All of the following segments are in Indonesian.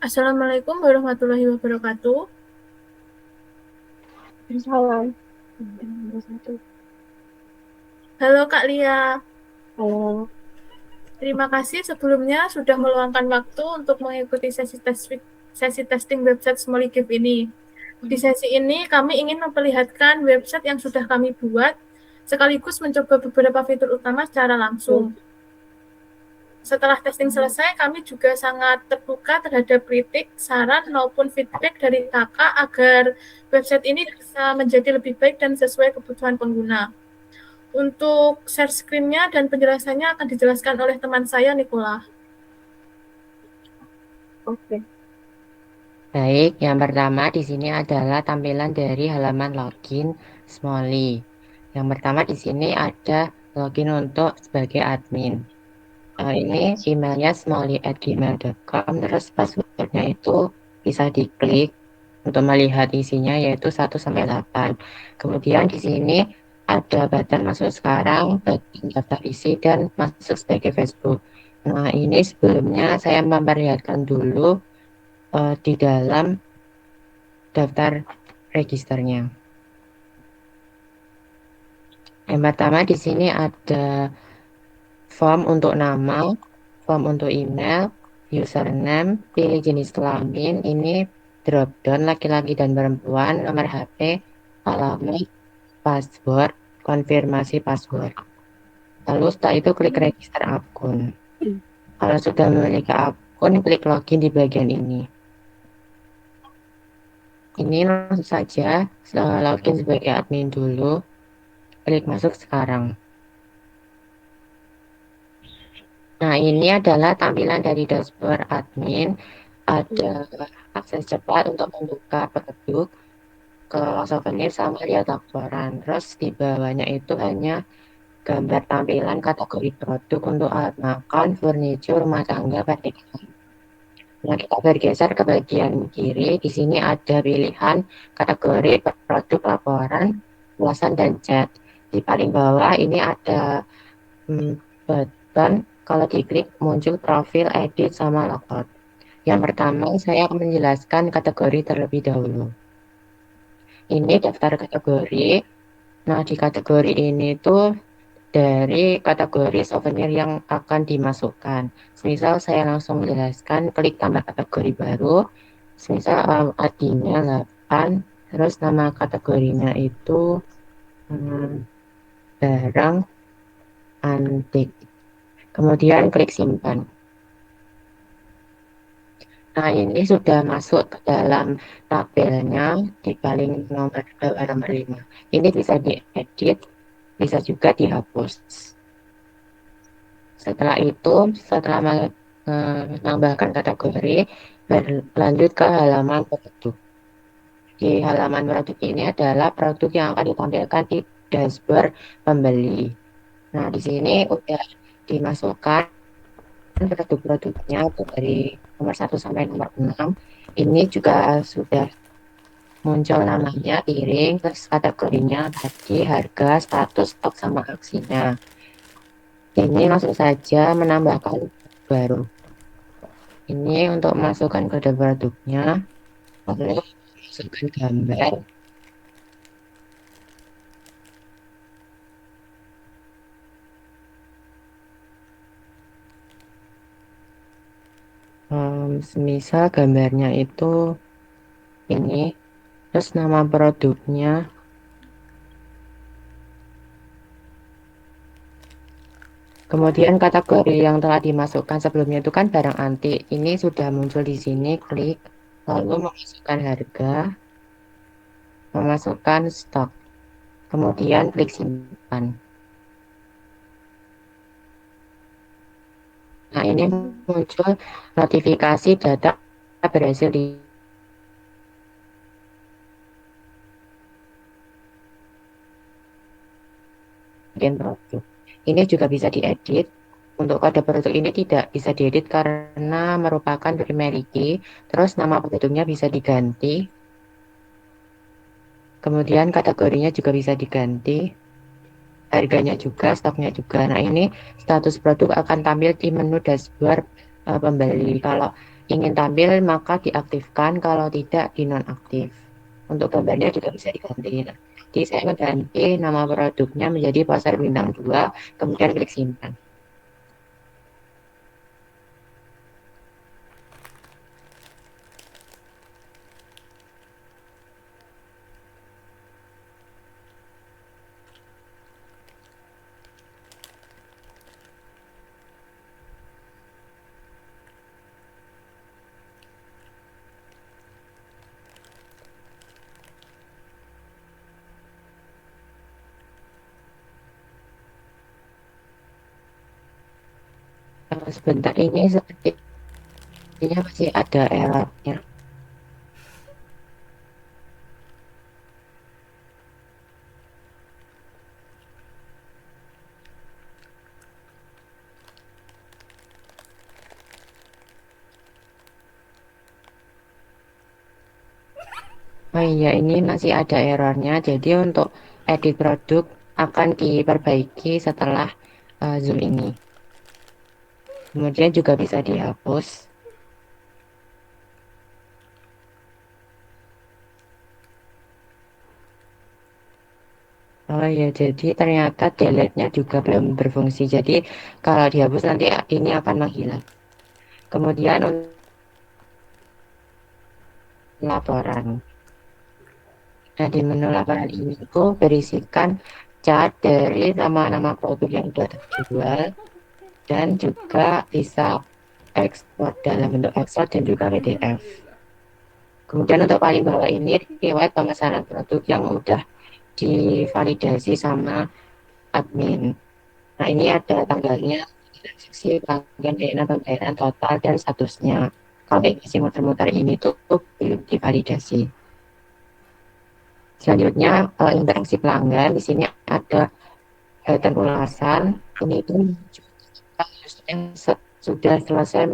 Assalamualaikum warahmatullahi wabarakatuh. Salam. Halo Kak Lia, Halo. terima kasih sebelumnya sudah meluangkan waktu untuk mengikuti sesi testing website Small Give ini. Di sesi ini kami ingin memperlihatkan website yang sudah kami buat, sekaligus mencoba beberapa fitur utama secara langsung. Setelah testing selesai, kami juga sangat terbuka terhadap kritik, saran, maupun feedback dari kakak agar website ini bisa menjadi lebih baik dan sesuai kebutuhan pengguna. Untuk share screen-nya dan penjelasannya akan dijelaskan oleh teman saya, Nicola. Oke. Baik, yang pertama di sini adalah tampilan dari halaman login Smalley. Yang pertama di sini ada login untuk sebagai admin. Ini emailnya smalley@gmail.com, terus passwordnya itu bisa diklik untuk melihat isinya yaitu 1 sampai 8. Kemudian di sini ada button masuk sekarang, button daftar isi, dan masuk sebagai Facebook. Nah, ini sebelumnya saya memperlihatkan dulu di dalam daftar registernya. Yang pertama di sini ada form untuk nama, form untuk email, username, pilih jenis kelamin, ini drop down laki-laki dan perempuan, nomor HP, alamat, password, konfirmasi password. Lalu setelah itu klik register akun. Kalau sudah memiliki akun, klik login di bagian ini. Ini langsung saja login sebagai admin dulu, klik masuk sekarang. Nah, ini adalah tampilan dari dashboard admin. Ada akses cepat untuk membuka produk, ke souvenir, sama lihat laporan. Terus di bawahnya itu hanya gambar tampilan kategori produk untuk alat makan, furniture, rumah tangga, perniagaan. Nah, kita bergeser ke bagian kiri. Di sini ada pilihan kategori produk, laporan, ulasan, dan chat. Di paling bawah ini ada button, kalau diklik muncul profil, edit, sama logout. Yang pertama, saya akan menjelaskan kategori terlebih dahulu. Ini daftar kategori. Nah, di kategori ini tuh dari kategori souvenir yang akan dimasukkan. Misal saya langsung menjelaskan, klik tambah kategori baru. Misal ID-nya 8, terus nama kategorinya itu barang antik. Kemudian klik simpan. Nah, ini sudah masuk ke dalam tabelnya di paling nomor 5. Ini bisa diedit, bisa juga dihapus. Setelah itu, setelah menambahkan kategori, berlanjut ke halaman produk. Di halaman produk ini adalah produk yang akan ditampilkan di dashboard pembeli. Nah, di sini udah dimasukkan produk-produknya dari nomor 1 sampai nomor 6. Ini juga sudah muncul namanya, piring, terus kategorinya tadi, harga, status, stok, sama aksinya. Ini langsung saja menambahkan baru. Ini untuk masukkan kode produknya, lalu masukkan gambar. Semisal gambarnya itu ini, terus nama produknya. Kemudian kategori yang telah dimasukkan sebelumnya itu kan barang antik. Ini sudah muncul di sini, klik, lalu memasukkan harga, memasukkan stok, kemudian klik simpan. Nah, ini muncul notifikasi data berhasil di bagian produk. Ini juga bisa diedit. Untuk kode produk ini tidak bisa diedit karena merupakan primary key. Terus nama produknya bisa diganti. Kemudian kategorinya juga bisa diganti. Harganya juga, stoknya juga. Nah, ini status produk akan tampil di menu dashboard pembeli. Kalau ingin tampil maka diaktifkan, kalau tidak dinonaktif. Untuk gambarnya juga bisa diganti. Jadi saya mengganti nama produknya menjadi Pasar Bintang 2, kemudian klik simpan. Sebentar ini sepertinya masih ada errornya. Oh iya, ini masih ada errornya. Jadi untuk edit produk akan diperbaiki setelah Zoom ini. Kemudian juga bisa dihapus. Oh iya, jadi ternyata delete-nya juga belum berfungsi. Jadi kalau dihapus nanti ini akan menghilang. Kemudian untuk laporan. Nah, di menu laporan ini itu berisikan cat dari nama-nama produk yang sudah terjual dan juga bisa ekspor dalam bentuk Excel dan juga PDF. Kemudian untuk paling bawah ini riwayat pemesanan produk yang udah divalidasi sama admin. Nah, ini ada tanggalnya, transaksi, pelanggan, dana pembayaran total, dan statusnya. Kalau isi muter-muter ini tuh belum divalidasi. Selanjutnya, interaksi pelanggan. Di sini ada dan ulasan. Ini itu yang sudah selesai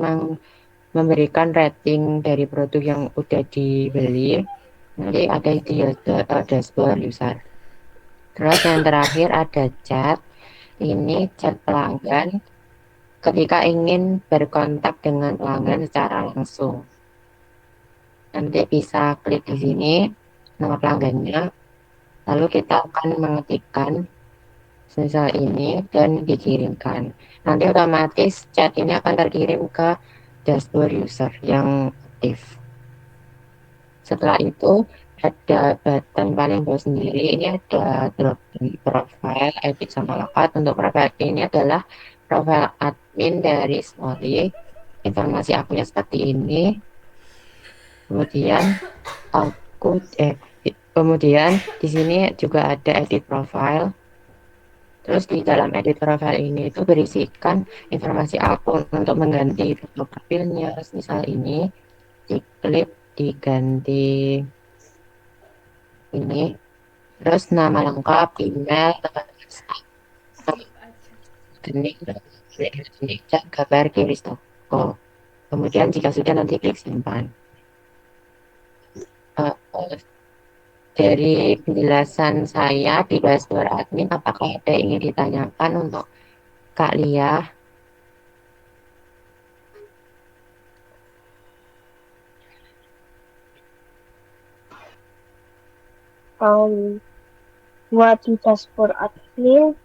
memberikan rating dari produk yang udah dibeli. Nanti ada di dashboard user. Terus yang terakhir ada chat. Ini chat pelanggan ketika ingin berkontak dengan pelanggan secara langsung. Nanti bisa klik di sini nama pelanggannya, lalu kita akan mengetikkan misal ini dan dikirimkan. Nanti otomatis chat ini akan terkirim ke dashboard user yang aktif. Setelah itu ada button paling bawah sendiri, ini ada drop profile, edit sama lekat. Untuk profile ini adalah profile admin dari Smolly. Informasi akunnya seperti ini. Kemudian kemudian di sini juga ada edit profile. Terus di dalam edit profile ini itu berisikan informasi akun untuk mengganti foto profilnya. Misal ini diklik diganti ini. Terus nama lengkap, email, rekening, kabar, kiris toko. Kemudian jika sudah nanti klik simpan. Dari penjelasan saya di dashboard admin, apakah ada yang ingin ditanyakan untuk Kak Lia? Buat di dashboard admin,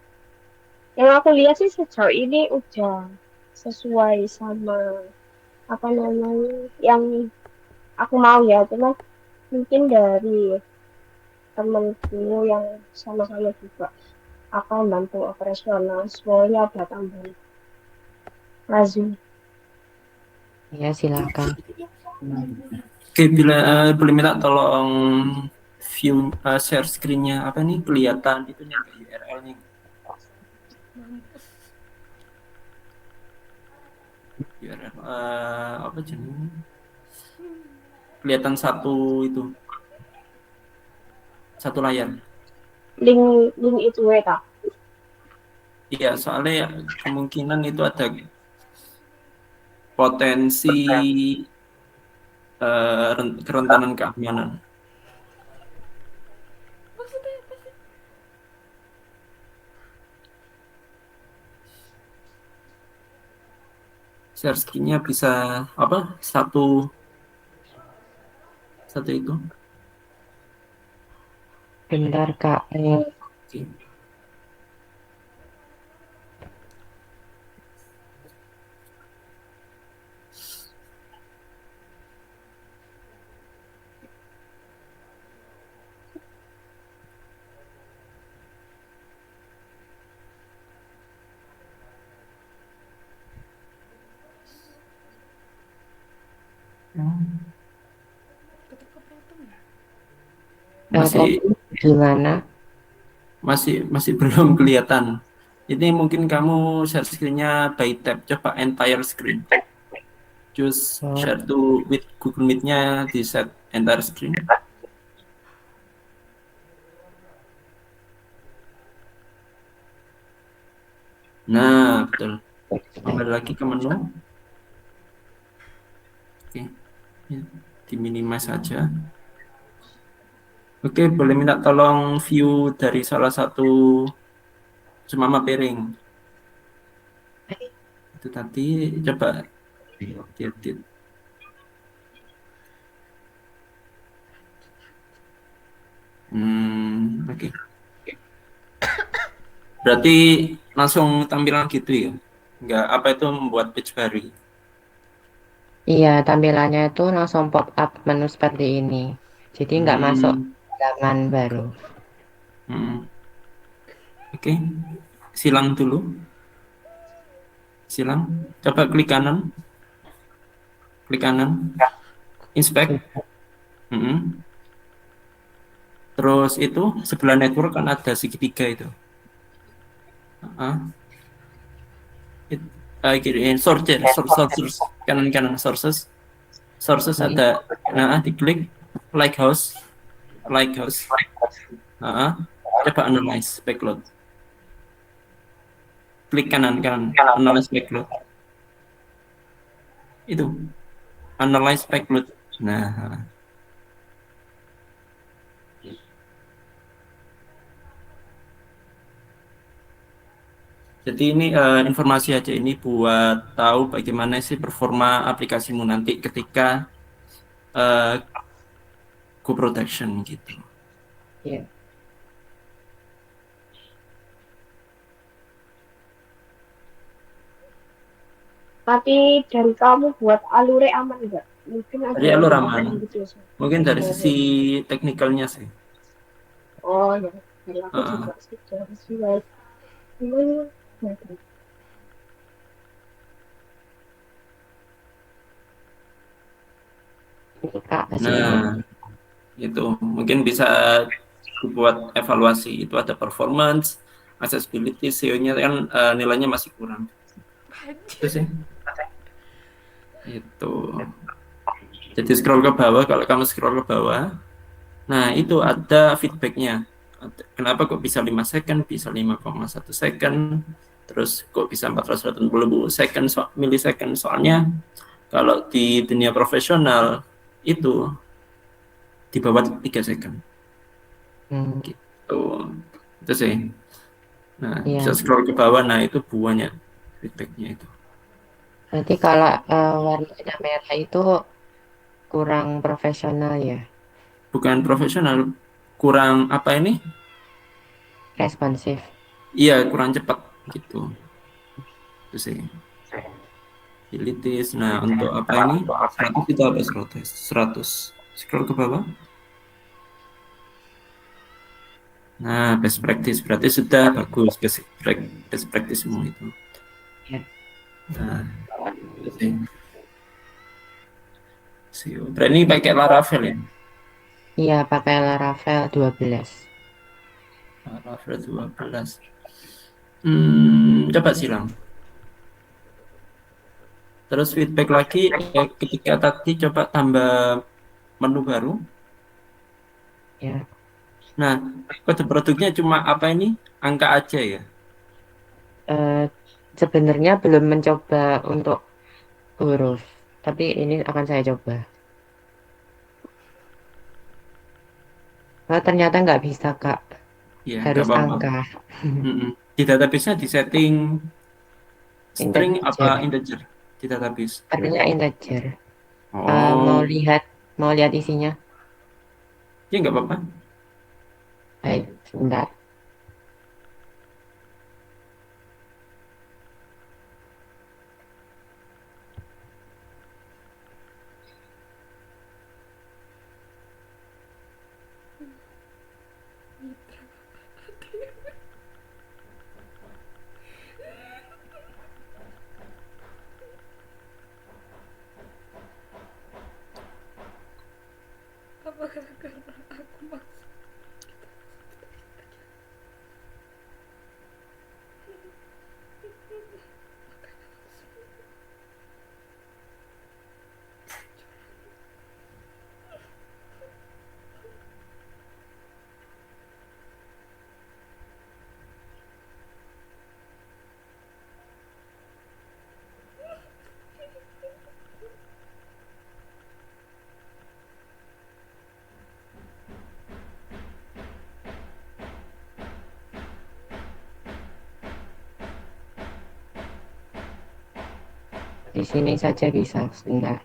yang aku lihat sih sejauh ini udah sesuai sama apa namanya yang aku mau ya. Cuma mungkin dari temenku yang sama-sama juga akan bantu operasional, semuanya ada tambahan. Lazim. Ya, silakan. Oke, boleh minta tolong view share screen-nya apa nih kelihatan itu nih URL-nya. URL apa jenis? Kelihatan satu itu. Satu layar. Link itu ya. Iya, soalnya ya, kemungkinan itu ada potensi kerentanan keamanan. share screen-nya bisa apa? Satu itu. Bentar Kak. Oke. Masih Gimana? masih belum kelihatan. Ini mungkin kamu share screen-nya by tab. Coba entire screen. Choose share to with Google Meet-nya di set entire screen. Nah, betul. Kembali lagi ke menu. Oke. Ya, diminimize saja. Oke, boleh minta tolong view dari salah satu cemama piring. Itu tadi coba diedit. Oke. Berarti langsung tampilan gitu ya? Enggak, apa itu membuat page baru? Iya, tampilannya itu langsung pop up menu seperti ini. Jadi nggak masuk halaman baru. Oke. Silang dulu. Silang. Coba klik kanan. Klik kanan. Inspect. Terus itu sebelah network kan ada segitiga itu. Sources kanan sources ada. Nah, diklik Lighthouse. Coba analyze backload. Klik kanan analyze backload. Itu analyze backload. Nah, jadi ini informasi aja ini buat tahu bagaimana sih performa aplikasimu nanti ketika go production gitu. Iya. Tapi dari kamu buat alure aman nggak? Mungkin ada Dari alur aman. gitu. Mungkin dari sisi teknikalnya sih. Oh ya, dari aku juga sih sesuai. Nah, itu mungkin bisa dibuat evaluasi. Itu ada performance, accessibility, SEO-nya kan nilainya masih kurang. Itu sih. Itu. Jadi scroll ke bawah, kalau kamu scroll ke bawah, nah itu ada feedbacknya. Kenapa kok bisa 5 second, bisa 5,1 second, terus kok bisa 480 millisecond. Soalnya kalau di dunia profesional itu di bawah 3 second. Gitu. Itu sih. Nah, bisa scroll ke bawah, nah itu buahnya feedbacknya itu. Berarti kalau warnanya merah itu kurang profesional ya? Bukan profesional, kurang apa ini? Responsif. Iya, kurang cepat gitu. Itu sih. Utilities. Nah, untuk apa ini? 100 itu apa 100? Scroll ke bawah. Nah, best practice berarti sudah bagus best practice semua itu. Nah, itu sih. Berarti pakai Laravel ya? Iya, pakai Laravel 12. Laravel 12. Coba silang. Terus feedback lagi ya, ketika tadi coba tambah menu baru. Ya. Nah, kode produknya cuma apa ini? Angka aja ya? Sebenarnya belum mencoba untuk huruf, tapi ini akan saya coba. Ternyata nggak bisa, Kak. Ya, Harus nggak apa-apa. angka. Di database-nya di setting string apa integer? di database. Artinya integer. Oh, Mau lihat isinya? ya nggak apa-apa. Baik, sebentar. Di sini saja bisa, sebentar.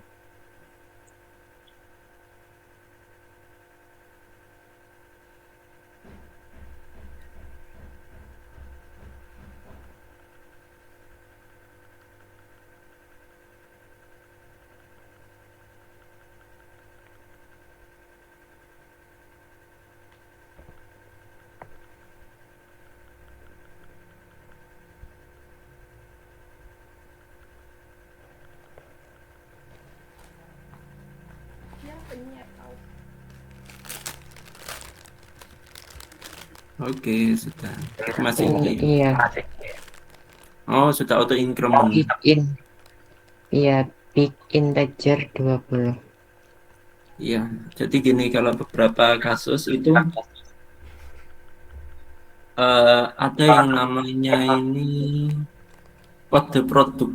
Oke, sudah. Masih ini. Iya, Oh, sudah auto increment. bikin. Iya, big integer 20. Iya, jadi gini, kalau beberapa kasus itu ada yang namanya ini kode produk.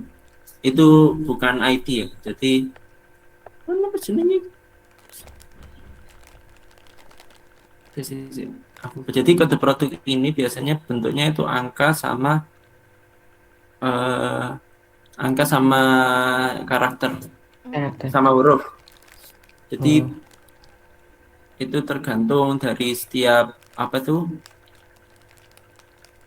Itu bukan IT ya. Jadi apa jenisnya? Jadi kode produk ini biasanya bentuknya itu eh, angka sama karakter Karakter. sama huruf. Jadi Oh, itu tergantung dari setiap apa tuh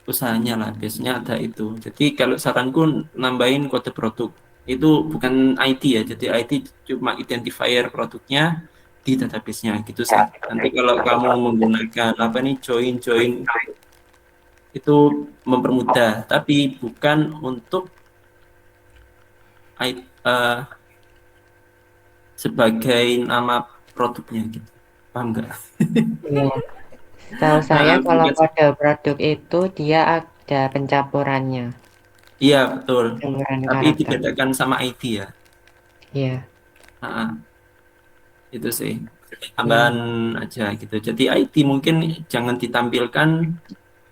usahanya lah, biasanya ada itu. Jadi kalau saranku nambahin kode produk itu bukan IT ya, jadi IT cuma identifier produknya di database-nya gitu sih. Nanti kalau kamu menggunakan apa nih join itu mempermudah, tapi bukan untuk sebagai nama produknya gitu. Paham nggak? iya. Setahu saya kalau Bukan- kode produk itu dia ada pencampurannya, Iya betul. campuran Tapi karakter. dibedakan sama ID ya. Iya. Ah, itu sih Hmm. tambahan aja gitu. Jadi ID mungkin jangan ditampilkan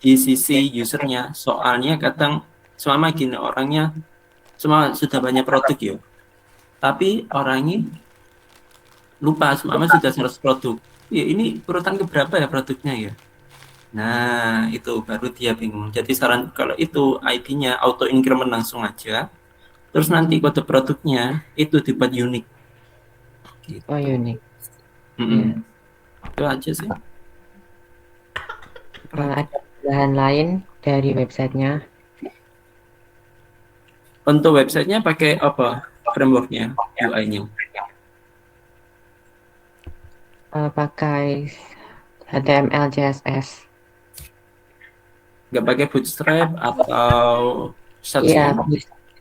di sisi usernya. Soalnya kadang selama gini orangnya semua sudah banyak produk ya. Tapi orangnya lupa selama sudah 100 produk. Ya ini urutan keberapa ya produknya ya? Nah, itu baru dia bingung. Jadi saran kalau itu ID-nya auto increment langsung aja. Terus nanti kode produknya itu dibuat unik Oh, gitu. unik. Mm-mm. Iya. Itu aja sih. Kalau ada bahan lain dari websitenya, Untuk websitenya pakai apa frameworknya, UI-nya? pakai HTML, CSS. Nggak pakai Bootstrap atau Iya, Satsnya?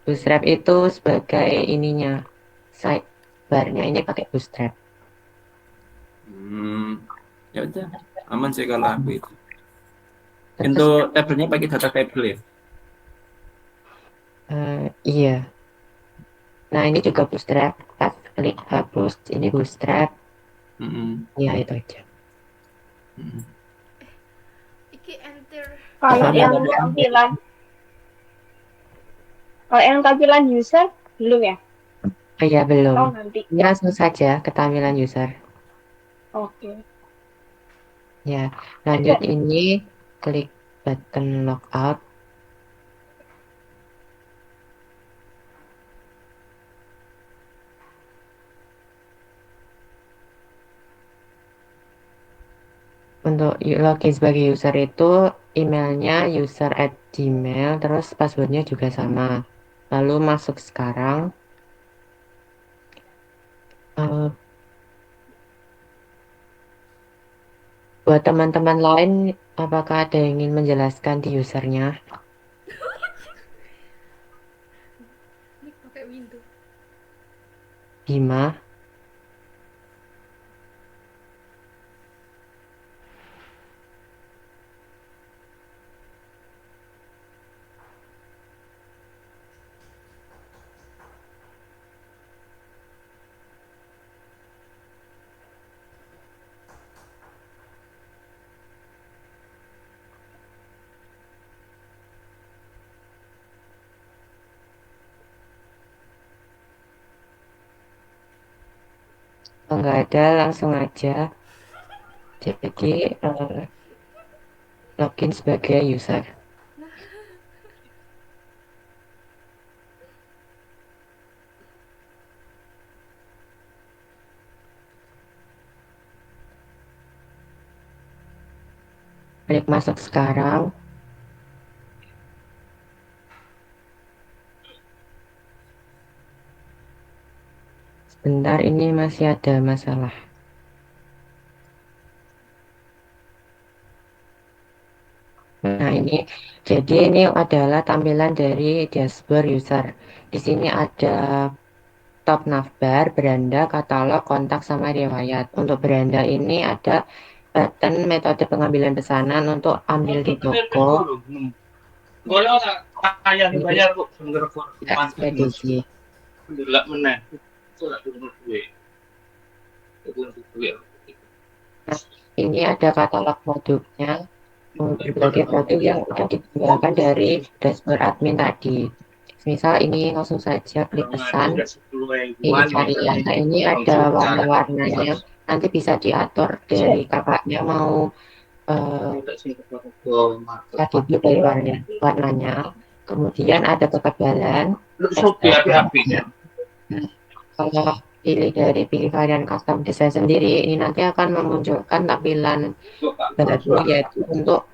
Bootstrap itu sebagai ininya, sidebar-nya ini pakai Bootstrap. Ya udah, aman sih kalau aku itu. Terus Untuk tabelnya pakai data table ya? iya. Nah, ini juga Bootstrap. Pas klik hapus, ini Bootstrap. Mm-mm. Ya, itu aja. Mm-mm. Kalau Sama yang tadi. tampilan, kalau yang tampilan user belum ya? Oh, iya, belum. Oh nanti. Ini langsung saja ke tampilan user. Oke. Ya, lanjut ini klik button logout. Untuk login sebagai user itu emailnya user@gmail, terus passwordnya juga sama. Lalu masuk sekarang. Eh, buat teman-teman lain, apakah ada yang ingin menjelaskan di usernya? Ini pakai Windows. Bima? Kalau nggak ada, langsung aja. Jadi, login sebagai user. Klik masuk sekarang. Sebentar, ini masih ada masalah. Nah, jadi ini adalah tampilan dari dashboard user. Di sini ada top navbar, beranda, katalog, kontak, sama riwayat. Untuk beranda ini ada button metode pengambilan pesanan untuk ambil di toko, ekspedisi. Nah, ini ada katalog produknya, berbagai produk yang sudah digunakan dari dashboard admin tadi. Misal ini langsung saja klik pesan, ini varian. Nah, ini ada warna-warnanya, nanti bisa diatur dari kakaknya mau tadi dari warnanya. Kemudian ada ketebalan. Kalau pilih varian custom design sendiri, ini nanti akan memunculkan tampilan baru, yaitu untuk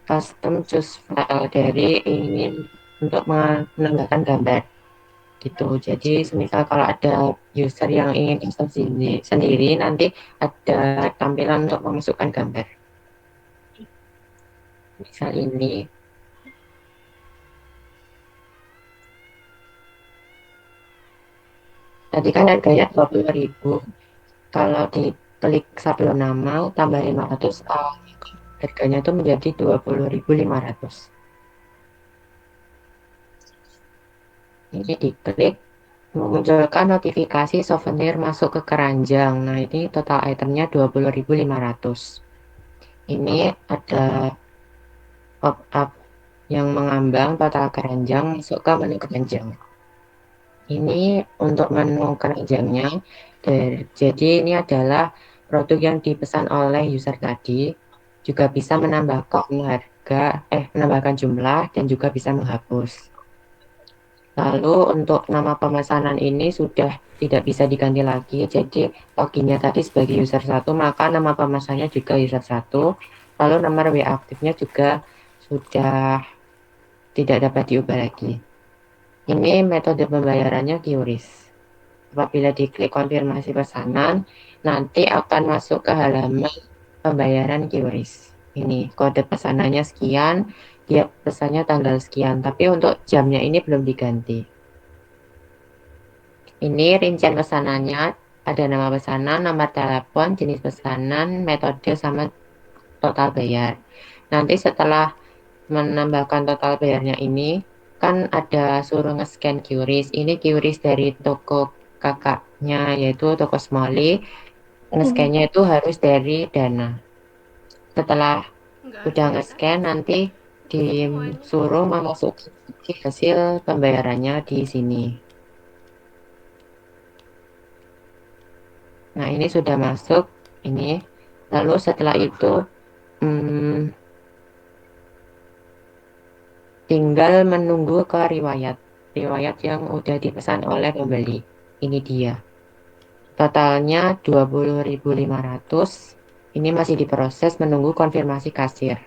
custom choose file dari ingin untuk menambahkan gambar gitu. Jadi semisal kalau ada user yang ingin custom sendiri, nanti ada tampilan untuk memasukkan gambar. Misal ini. Tadi kan harganya 20.000. Kalau diklik sablon nama tambah 500, harganya itu menjadi 20.500. Ini diklik, memunculkan notifikasi souvenir masuk ke keranjang. Nah, ini total itemnya 20.500. Ini ada pop-up yang mengambang total keranjang masuk ke menu keranjang. Ini untuk menu keranjangnya. Jadi ini adalah produk yang dipesan oleh user tadi. Juga bisa menambahkan menambahkan jumlah dan juga bisa menghapus. Lalu untuk nama pemesanan ini sudah tidak bisa diganti lagi. Jadi loginnya tadi sebagai user 1, maka nama pemesannya juga user 1. Lalu nomor WA aktifnya juga sudah tidak dapat diubah lagi. Ini metode pembayarannya QRIS. Apabila diklik konfirmasi pesanan, nanti akan masuk ke halaman pembayaran QRIS. Ini kode pesanannya sekian, dia pesannya tanggal sekian, tapi untuk jamnya ini belum diganti. Ini rincian pesanannya, ada nama pesanan, nomor telepon, jenis pesanan, metode, sama total bayar. Nanti setelah menambahkan total bayarnya ini, kan ada suruh nge-scan QRIS. Ini QRIS dari toko kakaknya, yaitu toko Smalley. Nge-scan-nya itu harus dari Dana. Setelah udah nge-scan, nanti disuruh memasukkan hasil pembayarannya di sini. Nah, ini sudah masuk. Ini. Lalu setelah itu tinggal menunggu ke riwayat yang udah dipesan oleh pembeli. Ini dia. Totalnya 20.500. Ini masih diproses menunggu konfirmasi kasir.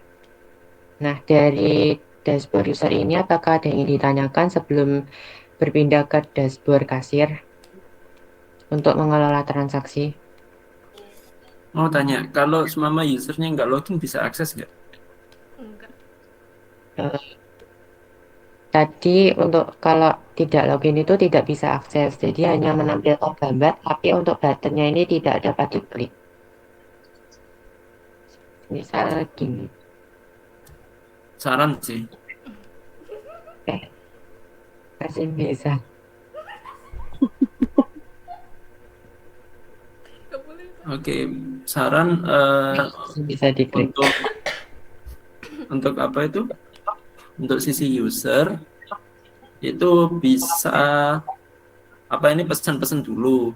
Nah, dari dashboard user ini apakah ada yang ingin ditanyakan sebelum berpindah ke dashboard kasir untuk mengelola transaksi? Mau tanya, kalau semama usernya nggak login bisa akses nggak? Enggak. Tadi untuk kalau tidak login itu tidak bisa akses, jadi hanya menampilkan gambar, tapi untuk buttonnya ini tidak dapat diklik. Misal gini, Saran sih. masih bisa. Nggak boleh. Oke, saran Masih bisa diklik. untuk apa itu? Untuk sisi user itu bisa apa ini pesan-pesan dulu.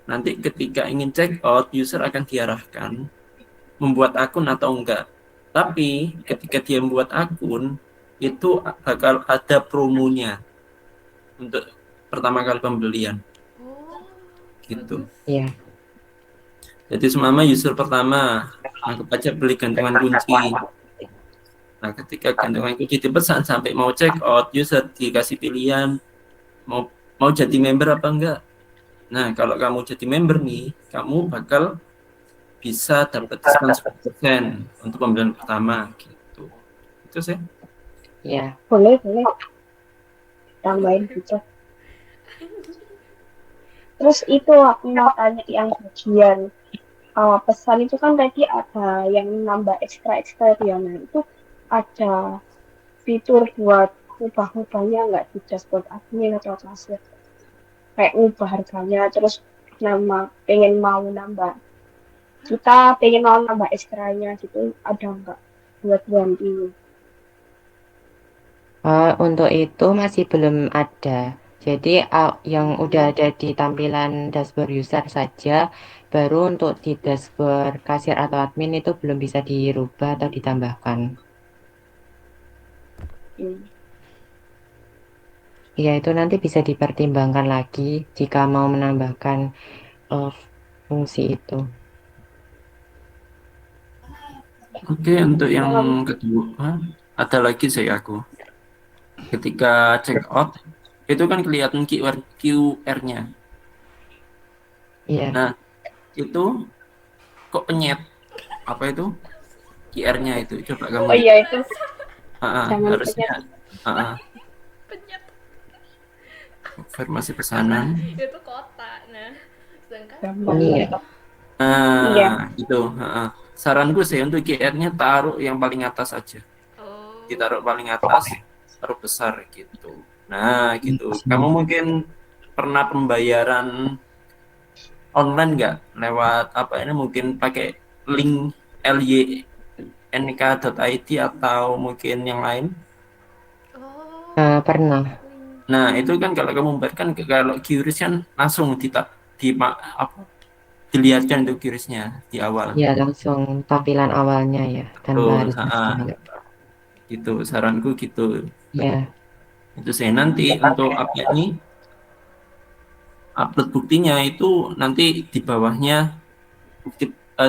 Nanti ketika ingin check out, user akan diarahkan membuat akun atau enggak. Tapi ketika dia membuat akun, itu bakal ada promonya untuk pertama kali pembelian. Oh, Gitu. Iya. Jadi semama user pertama, anggap aja beli gantungan kunci. Nah, ketika gantungan kunci dipesan sampai mau check out, user dikasih pilihan mau jadi member apa enggak. Nah, kalau kamu jadi member nih, kamu bakal bisa dapat diskon 10% untuk pembelian pertama gitu. Itu sih. Iya. Boleh. Tambahin gitu. Terus itu aku mau tanya yang bagian pesan itu kan tadi ada yang nambah ekstra ya. Nah, itu ada fitur buat ubah-ubahnya nggak di dashboard admin atau kasir? Kayak ubah harganya, terus pengen mau nambah. Kita pengen mau nambah ekstranya gitu, ada nggak buat ganti? Untuk itu masih belum ada. Jadi yang udah ada di tampilan dashboard user saja, baru untuk di dashboard kasir atau admin itu belum bisa dirubah atau ditambahkan. Ya, itu nanti bisa dipertimbangkan lagi jika mau menambahkan fungsi itu. Oke, untuk yang kedua, ada lagi saya aku. Ketika check out, itu kan kelihatan QR-nya. Iya. Nah, itu kok penyet? Apa itu? QR-nya itu. Coba kamu Oh iya itu. Jangan harusnya penyet. konfirmasi pesanan. Itu kota. Nah, sedangkan Iya. Iya. Gitu. Saranku sih untuk QR-nya taruh yang paling atas aja. Ditaruh paling atas, taruh besar gitu. Nah, gitu. Kamu mungkin pernah pembayaran online nggak lewat apa ini? Mungkin pakai link lyNK.id atau mungkin yang lain? Pernah. Nah, itu kan kalau kamu membayarkan, kalau QRIS kan langsung dilihatkan untuk QRIS-nya di awal. Ya, langsung tampilan awalnya ya, tanpa harus gitu, saranku gitu. Ya. Itu saya nanti untuk apa ini upload buktinya itu nanti di bawahnya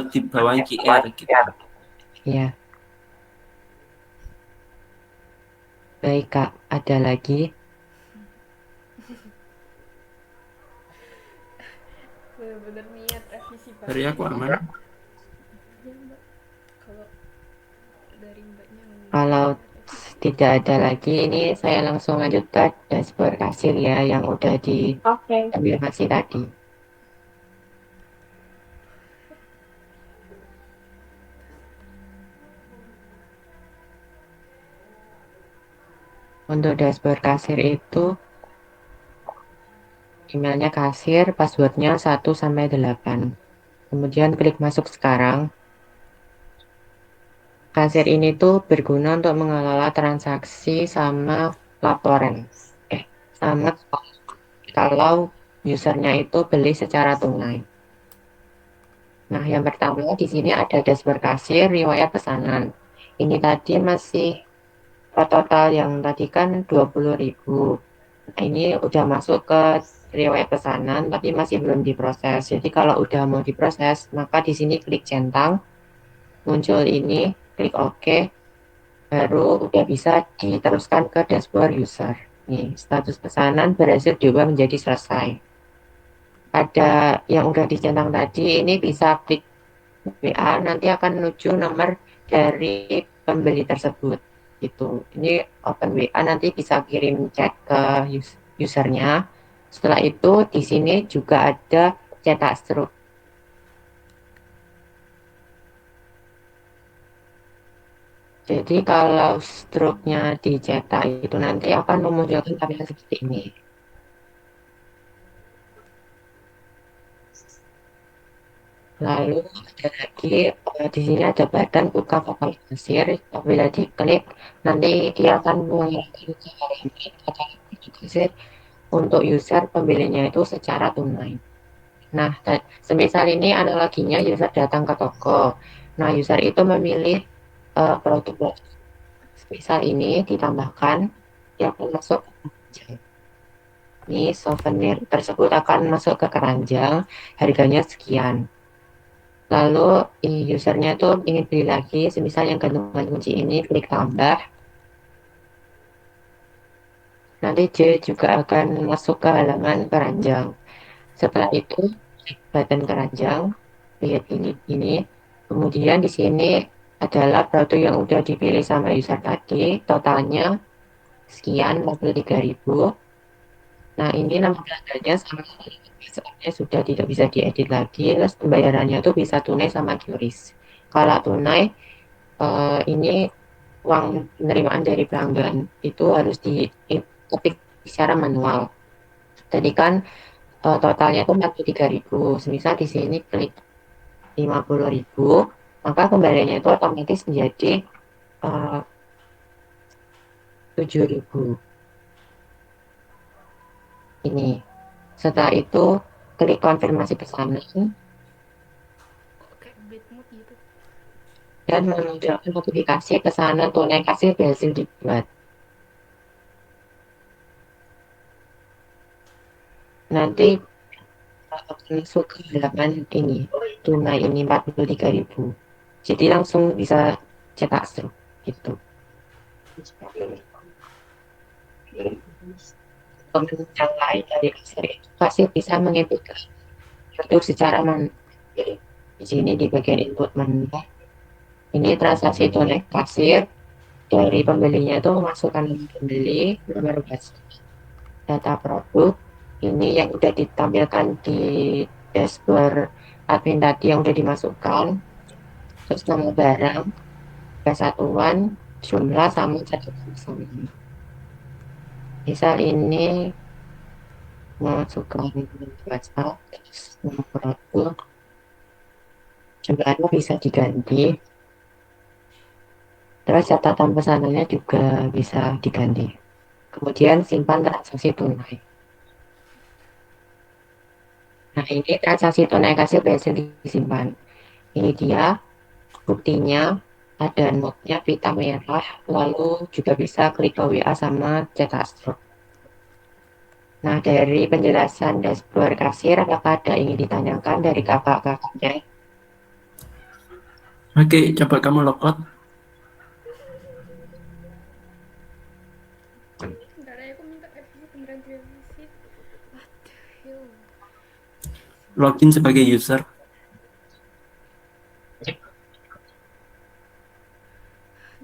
di bawah QR gitu. Ya. Baik Kak, ada lagi? bener-bener niat revisi banget. Dari aku aman. Ya, Mbak. Kalau dari Mbaknya Kalau tidak ada lagi, ini saya langsung lanjut ke dashboard kasir ya, yang udah dikonfirmasi tadi. Untuk dashboard kasir itu emailnya kasir, passwordnya 1-8. Kemudian klik masuk sekarang. Kasir ini tuh berguna untuk mengelola transaksi sama laporan. Sama kalau usernya itu beli secara tunai. Nah, yang pertama di sini ada dashboard kasir, riwayat pesanan. Ini tadi masih total yang tadi kan 20.000. Nah, ini udah masuk ke riwayat pesanan tapi masih belum diproses. Jadi kalau udah mau diproses, maka di sini klik centang. muncul ini, klik OK, baru udah bisa diteruskan ke dashboard user. Nih, status pesanan berhasil diubah menjadi selesai. Ada yang udah dicentang tadi, ini bisa klik WA, nanti akan menuju nomor dari pembeli tersebut. Gitu. Ini open WA, nanti bisa kirim chat ke usernya. Setelah itu di sini juga ada cetak struk. Jadi kalau struknya dicetak itu nanti akan memunculkan tampilan seperti ini. Lalu ada lagi di sini ada button buka vokal kasir. Apabila diklik nanti dia akan mengarahkan ke halaman vokal kasir untuk user pembelinya itu secara tunai. Nah, semisal ini analoginya user datang ke toko. Nah, user itu memilih produk. Semisal ini ditambahkan, dia akan masuk ke keranjang. Ini souvenir tersebut akan masuk ke keranjang, harganya sekian. Lalu usernya itu ingin beli lagi, semisal yang gantungan kunci ini, klik tambah. Nanti dia juga akan masuk ke halaman keranjang. Setelah itu, klik button keranjang, lihat ini. Kemudian di sini adalah produk yang udah dipilih sama user tadi, totalnya sekian, 43.000. Nah, ini nama pelanggannya sama soalnya sudah tidak bisa diedit lagi, terus pembayarannya itu bisa tunai sama QRIS. Kalau tunai, ini uang penerimaan dari pelanggan itu harus diketik secara manual. Tadi kan totalnya itu 43.000, semisal di sini klik 50.000, maka kembaliannya itu otomatis menjadi 7.000. Ini. Setelah itu klik konfirmasi pesanan Kayak bad mood gitu. dan memunculkan notifikasi pesanan tunai kasir berhasil dibuat. Nanti masuk ke halaman ini, tunai ini 43.000. Jadi langsung bisa cetak struk gitu. Yang lain dari kasir itu pasti bisa menginputkan produk secara manual. Di sini di bagian input menu, ini transaksi tunai kasir dari pembelinya itu memasukkan nomor pembeli, nomor data produk, ini yang udah ditampilkan di dashboard admin tadi yang udah dimasukkan, terus nama barang, kesatuan, jumlah, sama catatan sama. Misal ini masukkan WhatsApp, terus nomor produk, jumlahnya bisa diganti, terus catatan pesanannya juga bisa diganti. Kemudian simpan transaksi tunai. Nah, ini transaksi tunai kasir berhasil disimpan. Ini dia buktinya, ada notnya pita merah, lalu juga bisa klik ke WA sama cetak struk. Nah, dari penjelasan dashboard kasir, apakah ada yang ingin ditanyakan dari kakak-kakaknya? Oke, coba kamu logout. Bentar ya, aku minta revisi beneran direvisi. Aduh, Login sebagai user.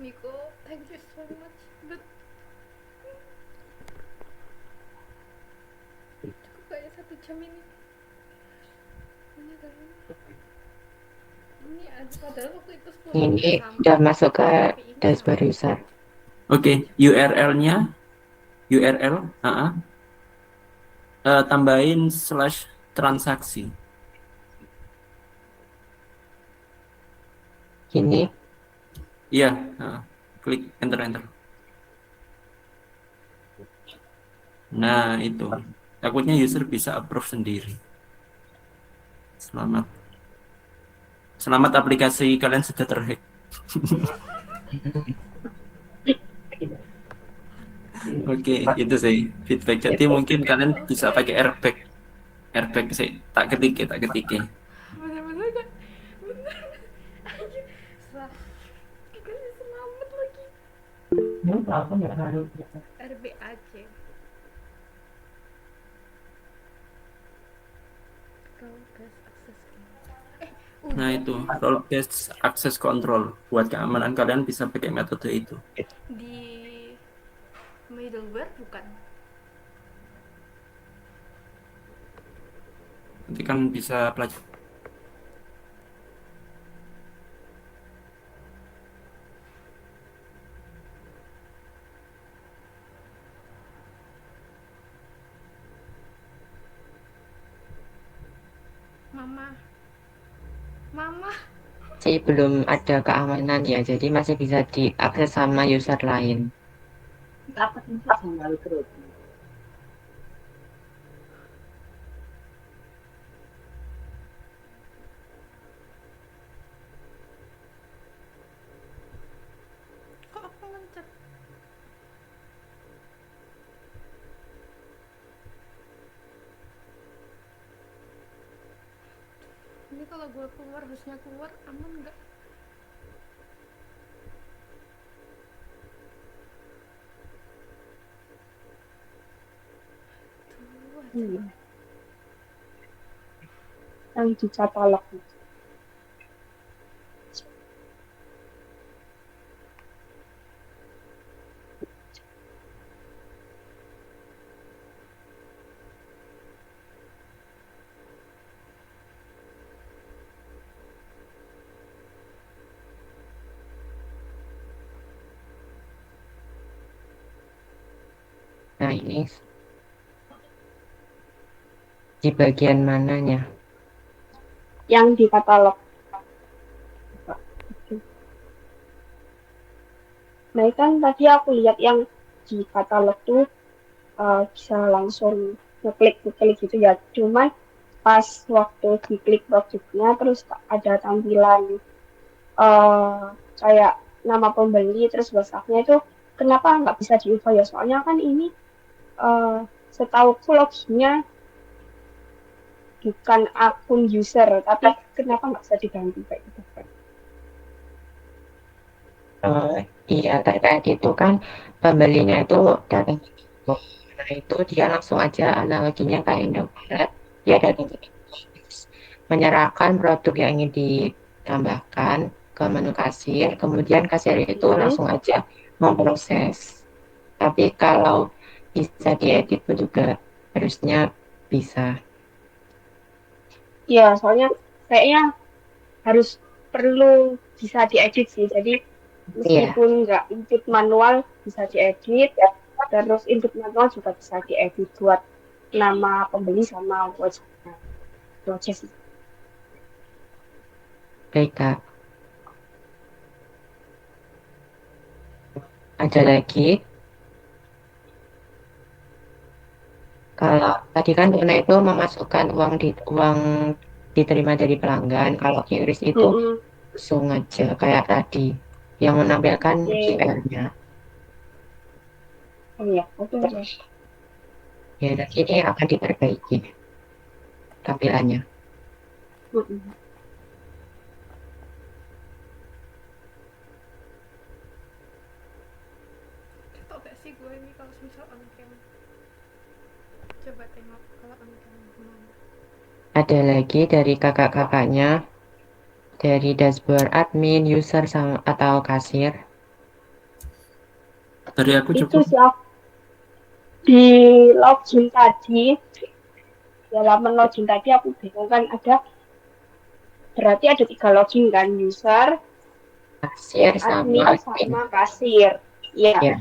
Miko, thank you so much. But cukup kayak 1 jam ini. Ini ada padahal waktu itu 10 Ini menit sampai. udah masuk ke Tapi ini dashboard user. Oke, URL-nya, tambahin /transaksi. Ini Iya, klik enter. Nah, itu. Takutnya user bisa approve sendiri. Selamat aplikasi kalian sudah terhack. Oke, itu sih feedback. Jadi mungkin kalian bisa pakai airbag. Airbag sih, tak ketik. bener-bener kan bener. Anjir, Aku nggak harus. RBAC. Role based access control. Nah, itu role based access control. Buat keamanan kalian bisa pakai metode itu. Di middleware bukan? Nanti kan bisa pelajari. Mama. Masih belum ada keamanan ya, jadi masih bisa diakses sama user lain. Kok aku mencet? Ini kalau gue keluar harusnya keluar aman nggak? Yang di katalog. Nah, ini di bagian mananya? Yang di katalog. Nah, kan tadi aku lihat yang di katalog tuh bisa langsung ngeklik gitu ya. Cuman pas waktu diklik produknya terus ada tampilan kayak nama pembeli terus WhatsApp-nya itu kenapa nggak bisa diubah ya? Soalnya kan ini setahu loginnya bukan akun user, tapi kenapa nggak bisa diganti kayak gitu? Iya, terkait itu kan pembelinya itu datang ke toko. Nah, itu dia langsung aja analoginya kayak Indomaret. Dia datang ke toko, menyerahkan produk yang ingin ditambahkan ke menu kasir, kemudian kasir itu langsung aja memproses. Tapi kalau bisa diedit pun juga harusnya bisa. Iya, soalnya kayaknya harus perlu bisa diedit sih. Jadi meskipun nggak input manual bisa diedit, terus input manual juga bisa diedit buat nama pembeli sama website. Itu aja sih. Baik, Kak. Ada lagi? Kalau tadi kan Dona itu memasukkan uang diterima dari pelanggan. Kalau QRIS itu langsung aja kayak tadi yang menampilkan QR-nya. Oh iya, oke. Ya, dan ini akan diperbaiki tampilannya. Cetok gak sih gue ini kalau misal on cam? Coba tengok kalau on cam gimana. Ada lagi dari kakak-kakaknya, dari dashboard admin, user, sama, atau kasir. Dari aku Itu cukup. sih di login tadi, dalam login tadi aku bingung kan berarti ada 3 login kan, user, Kasir admin, sama sama kasir. Iya. Ya.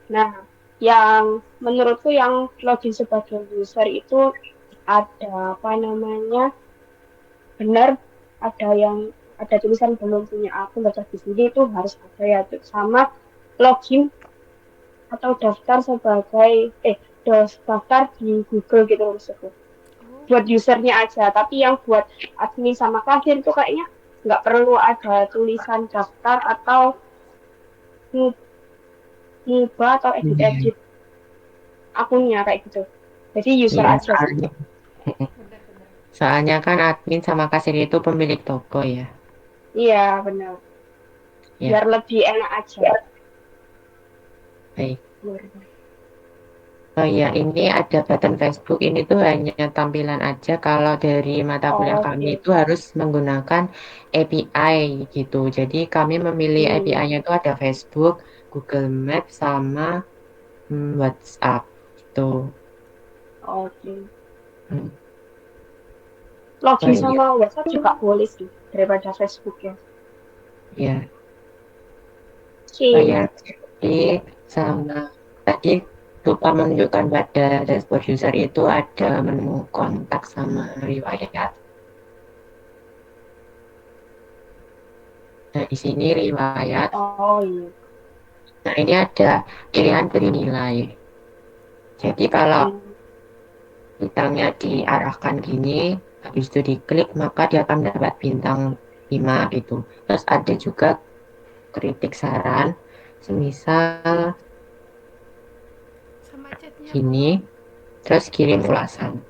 Nah, yang menurutku yang login sebagai user itu ada apa namanya, benar ada tulisan belum punya akun daftar di sini itu harus ada ya, sama login atau daftar sebagai daftar di Google gitu maksudku. Buat usernya aja, tapi yang buat admin sama kasir itu kayaknya nggak perlu ada tulisan daftar atau ngubah atau edit akunnya kayak gitu. Jadi user Iya, aja sih. soalnya kan admin sama kasir itu pemilik toko ya. Iya, benar. Ya. Biar lebih enak aja. Baik. Oh iya, ini ada button Facebook. Ini tuh hanya tampilan aja. Kalau dari mata kuliah kami Oke. itu harus menggunakan API gitu. Jadi kami memilih API-nya itu ada Facebook, Google Maps, sama WhatsApp gitu. Oke. Hmm. Oh Login iya, sama WhatsApp juga boleh sih daripada Facebook ya. iya. Oke. Oh iya. Jadi sama tadi lupa menunjukkan pada dashboard user itu ada menu kontak sama riwayat. Nah, di sini riwayat. Oh iya. Nah, ini ada pilihan beri nilai. Jadi kalau Hmm. bintangnya diarahkan gini, habis itu diklik, maka dia akan mendapat bintang 5 gitu. Terus ada juga kritik saran, semisal Sama chatnya apa? gini, terus kirim ulasan.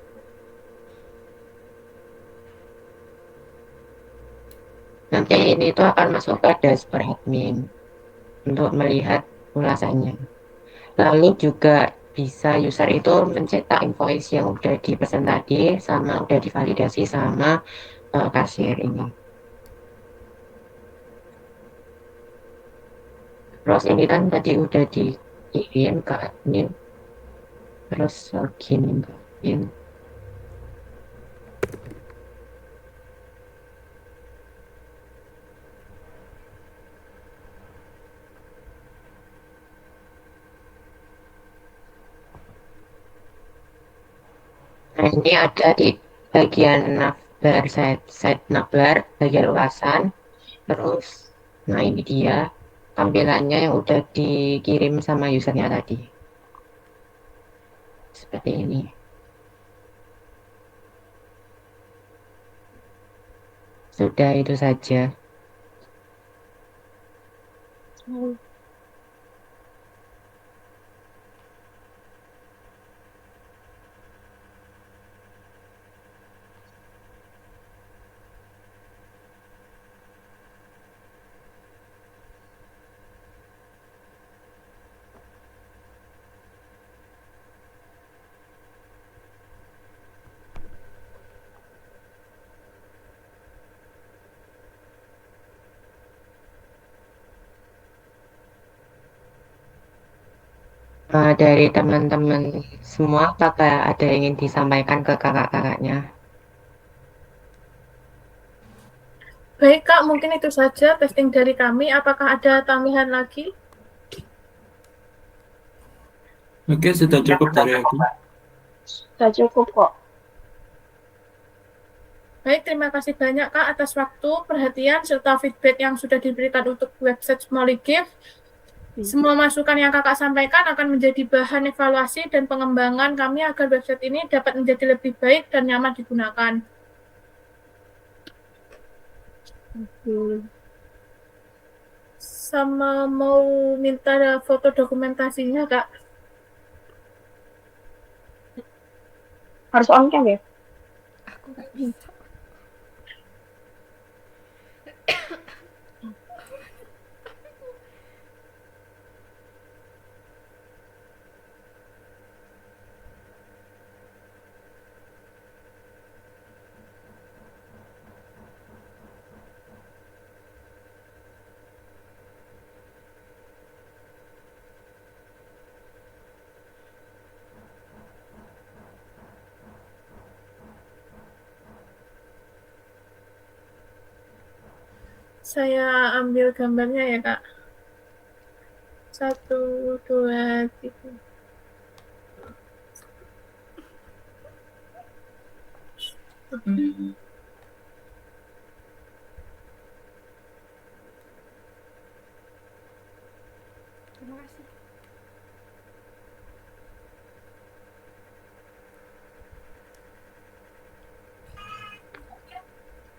Nanti ini tuh akan masuk ke dashboard admin untuk melihat ulasannya. Lalu juga bisa user itu mencetak invoice yang udah dipesan tadi sama udah divalidasi sama kasir ini. Terus ini kan tadi udah dikirim ke admin, terus login ke admin. Nah, ini ada di bagian navbar, site navbar, bagian ulasan. Terus, nah ini dia tampilannya yang udah dikirim sama usernya tadi. Seperti ini. Sudah itu saja. Dari teman-teman semua, apakah ada yang ingin disampaikan ke kakak-kakaknya? Baik Kak, mungkin itu saja testing dari kami. Apakah ada tambahan lagi? Oke, sudah cukup dari aku. Sudah cukup kok. Baik, terima kasih banyak Kak atas waktu, perhatian, serta feedback yang sudah diberikan untuk website SmollyGift. Semua masukan yang Kakak sampaikan akan menjadi bahan evaluasi dan pengembangan kami agar website ini dapat menjadi lebih baik dan nyaman digunakan. Sama mau minta foto dokumentasinya Kak. Harus on cam ya? Aku nggak bisa. Saya ambil gambarnya ya Kak. 1, 2, 3. Terima kasih.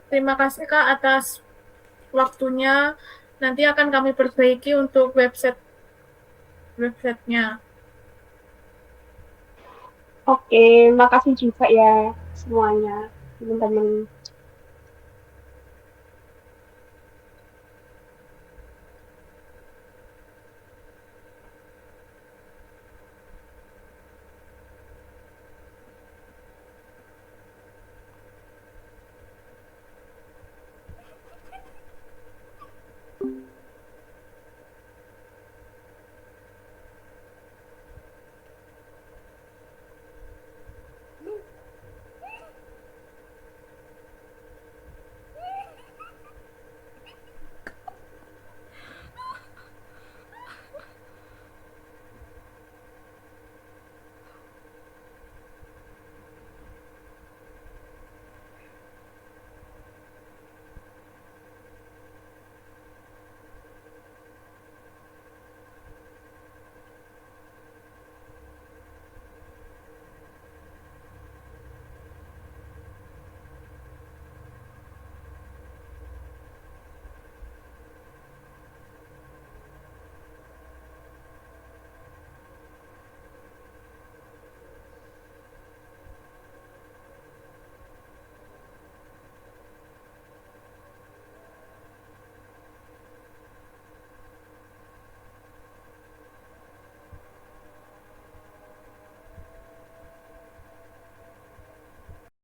Terima kasih Kak atas waktunya. Nanti akan kami perbaiki untuk websitenya. Oke, makasih juga ya semuanya, teman-teman.